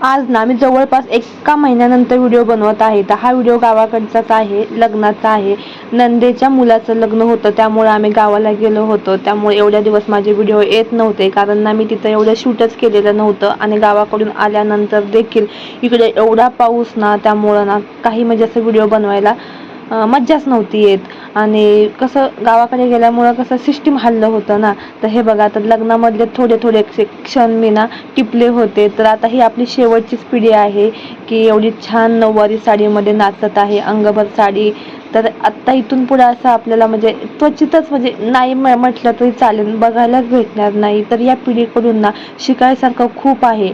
आज ना मी जवळपास एका महिन्यानंतर व्हिडिओ बनवत आहे. तर हा व्हिडिओ गावाकडचाच आहे, लग्नाचा आहे. नंदेच्या मुलाचं लग्न होतं, त्यामुळे आम्ही गावाला गेलो होतो. त्यामुळे एवढ्या दिवस माझे व्हिडिओ येत नव्हते, कारण ना मी तिथं एवढं शूटच केलेलं नव्हतं. आणि गावाकडून आल्यानंतर देखील इकडे एवढा पाऊस ना, त्यामुळं ना काही म्हणजे असं व्हिडिओ बनवायला मज्जाच नव्हती येत. आणि कसं गावाकडे गेल्यामुळं कसं सिस्टीम हल्लं होतं ना. तर हे बघा, तर लग्नामधले थोडे थोडे क्षण मी ना टिपले होते. तर आता ही आपली शेवटचीच पिढी आहे की एवढी छान नऊवारी साडीमध्ये नाचत आहे, अंगभर साडी. तर आत्ता इथून पुढे असं आपल्याला म्हणजे क्वचितच, म्हणजे नाही म्हटलं तरी चालेल, बघायलाच भेटणार नाही. तर या पिढीकडून ना शिकायसारखं खूप आहे.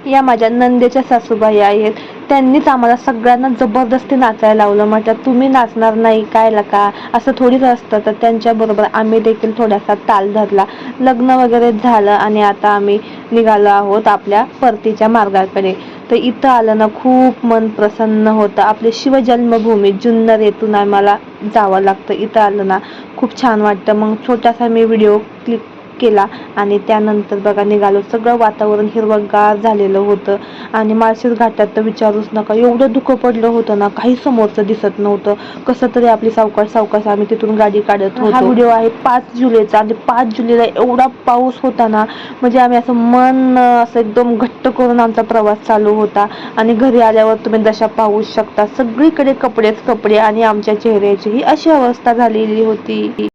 या माझ्या नंदेच्या सासूबाई आहेत, त्यांनीच आम्हाला सगळ्यांना जबरदस्ती नाचायला लावलं. म्हटलं तुम्ही नाचणार नाही काय का, असं थोडीच असतं. तर त्यांच्याबरोबर आम्ही देखील थोडासा ताल धरला. लग्न वगैरे झालं आणि आता आम्ही निघालो आहोत आपल्या परतीच्या मार्गाकडे. तर इथं आलं ना खूप मन प्रसन्न होतं. आपली शिवजन्मभूमी जुन्नर येथून आम्हाला जावं लागतं. इथं आलं ना खूप छान वाटतं. मग छोटासा मी व्हिडिओ क्लिक केला आणि त्यानंतर बघा निघालो. सगळं वातावरण हिरवंगार झालेलं होतं. आणि माळशेज घाटात तर विचारूच नका, एवढं धुकं पडलं होतं ना, काही समोरचं दिसत नव्हतं. कसं तरी आपली सावकाश सावकाश आम्ही तिथून गाडी काढत होतो. हा व्हिडिओ आहे 5 जुलैचा आणि 5 जुलैला एवढा पाऊस होता ना, म्हणजे आम्ही असं मन असं एकदम घट्ट करून आमचा प्रवास चालू होता. आणि घरी आल्यावर तुम्ही दशा पाहू शकता, सगळीकडे कपडेच कपडे आणि आमच्या चेहऱ्याची ही अशी अवस्था झालेली होती.